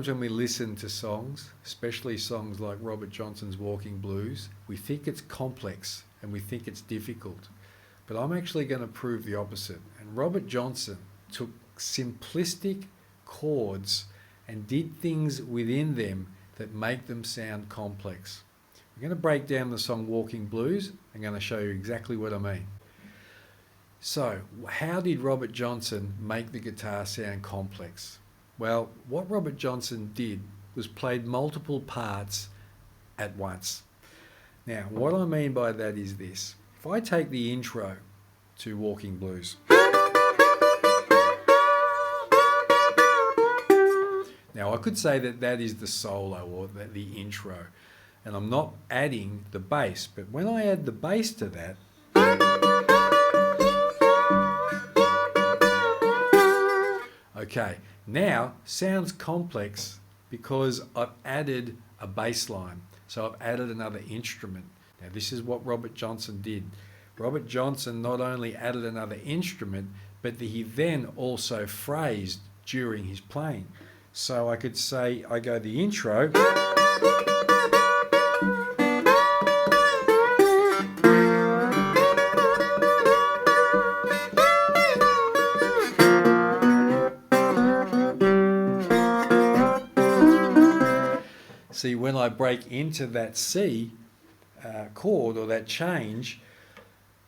times when we listen to songs, especially songs like Robert Johnson's Walking Blues, we think it's complex and we think it's difficult. But I'm actually going to prove the opposite. And Robert Johnson took simplistic chords and did things within them that make them sound complex. We're going to break down the song Walking Blues. I'm going to show you exactly what I mean. So, how did Robert Johnson make the guitar sound complex? Well, what Robert Johnson did was played multiple parts at once. Now, what I mean by that is this. If I take the intro to Walking Blues. Now, I could say that that is the solo or the intro, and I'm not adding the bass, but when I add the bass to that, okay, now sounds complex because I've added a bass line. So I've added another instrument. Now this is what Robert Johnson did. Robert Johnson not only added another instrument, but he then also phrased during his playing. So I could say, I go the intro. See, when I break into that C chord or that change,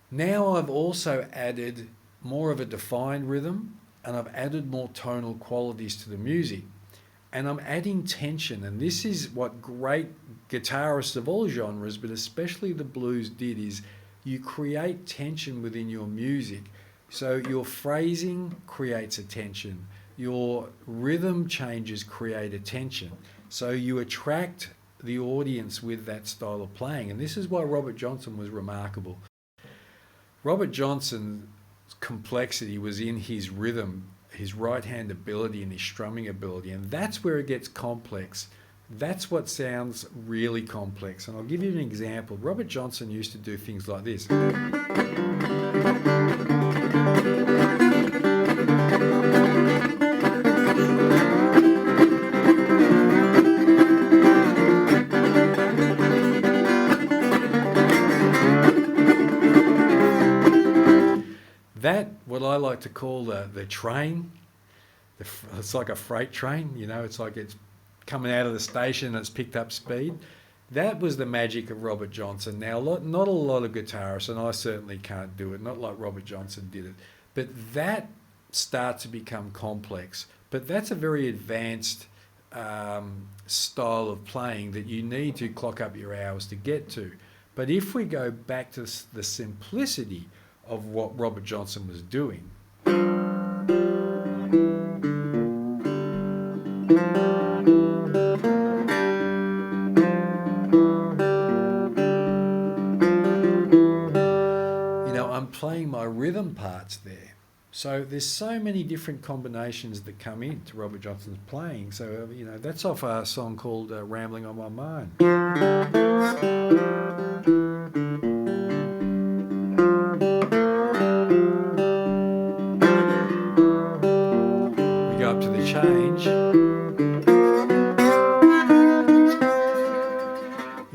now I've also added more of a defined rhythm and I've added more tonal qualities to the music. And I'm adding tension, and this is what great guitarists of all genres, but especially the blues, did, is you create tension within your music. So your phrasing creates a tension, your rhythm changes create a tension. So you attract the audience with that style of playing. And this is why Robert Johnson was remarkable. Robert Johnson's complexity was in his rhythm, his right-hand ability and his strumming ability. And that's where it gets complex. That's what sounds really complex. And I'll give you an example. Robert Johnson used to do things like this. That, what I like to call the train, it's like a freight train, you know, it's like it's coming out of the station and it's picked up speed. That was the magic of Robert Johnson. Now, not a lot of guitarists, and I certainly can't do it, not like Robert Johnson did it, but that starts to become complex. But that's a very advanced style of playing that you need to clock up your hours to get to. But if we go back to the simplicity of what Robert Johnson was doing, I'm playing my rhythm parts there. So there's so many different combinations that come into Robert Johnson's playing. So, that's off a song called Rambling on My Mind. We go up to the change.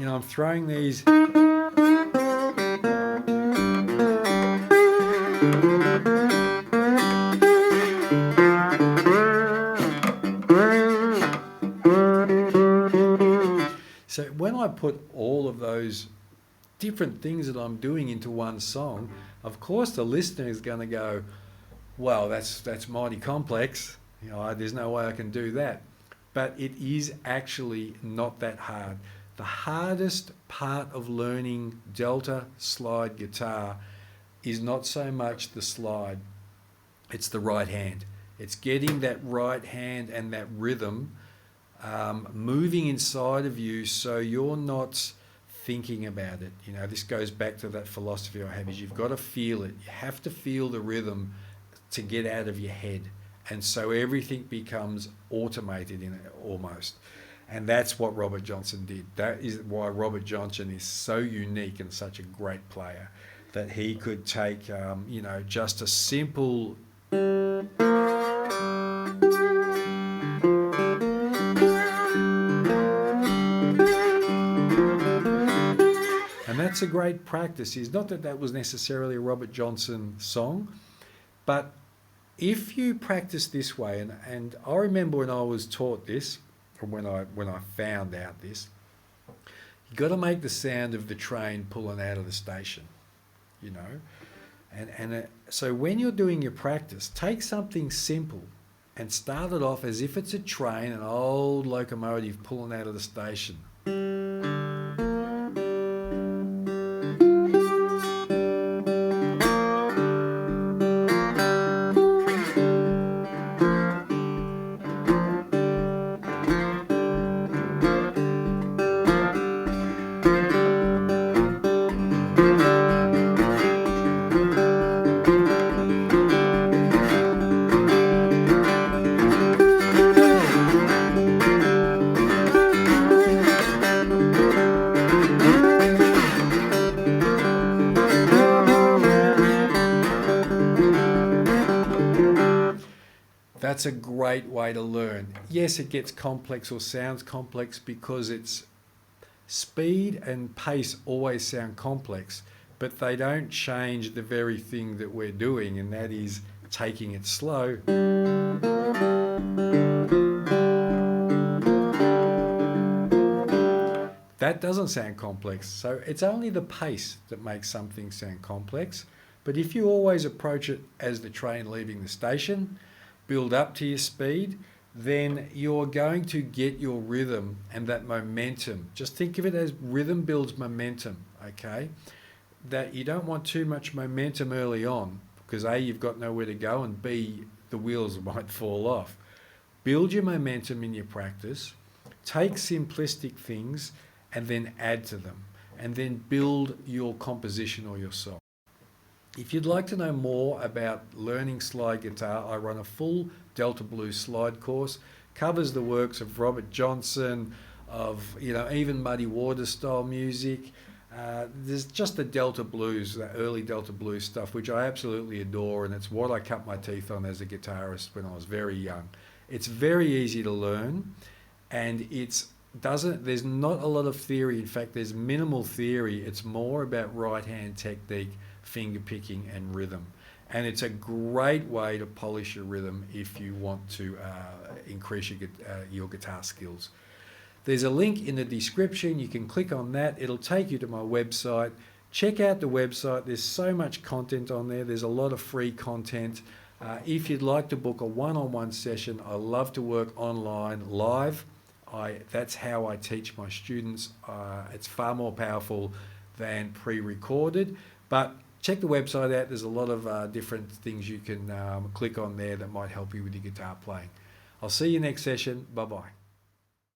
I'm throwing these. So when I put all of those different things that I'm doing into one song, of course the listener is going to go, well, that's mighty complex. There's no way I can do that. But it is actually not that hard. The hardest part of learning Delta slide guitar is not so much the slide, it's the right hand. It's getting that right hand and that rhythm moving inside of you so you're not thinking about it. This goes back to that philosophy I have, is you've got to feel it. You have to feel the rhythm to get out of your head. And so everything becomes automated in it almost. And that's what Robert Johnson did. That is why Robert Johnson is so unique and such a great player, that he could take, just a simple that's a great practice. Is not that that was necessarily a Robert Johnson song, but if you practice this way, and I remember when I was taught this, from when I found out this, you got to make the sound of the train pulling out of the station, you know. So when you're doing your practice, take something simple and start it off as if it's a train, an old locomotive pulling out of the station. That's a great way to learn. Yes, it gets complex or sounds complex because it's speed and pace always sound complex, but they don't change the very thing that we're doing, and that is taking it slow. That doesn't sound complex. So it's only the pace that makes something sound complex. But if you always approach it as the train leaving the station, build up to your speed, then you're going to get your rhythm and that momentum. Just think of it as rhythm builds momentum, okay? That you don't want too much momentum early on because A, you've got nowhere to go, and B, the wheels might fall off. Build your momentum in your practice, take simplistic things and then add to them, and then build your composition or your song. If you'd like to know more about learning slide guitar, I run a full Delta Blues slide course, covers the works of Robert Johnson, of even Muddy Waters style music. There's just the Delta Blues, the early Delta Blues stuff, which I absolutely adore, and it's what I cut my teeth on as a guitarist when I was very young. It's very easy to learn, and there's not a lot of theory. In fact, there's minimal theory. It's more about right hand technique, finger picking and rhythm, and it's a great way to polish your rhythm if you want to increase your guitar skills. There's a link in the description. You can click on that. It'll take you to my website. Check out the website. There's so much content on there. There's a lot of free content. If you'd like to book a one-on-one session, I love to work online live. That's how I teach my students. It's far more powerful than pre-recorded, but check the website out. There's a lot of different things you can click on there that might help you with your guitar playing. I'll see you next session. Bye-bye.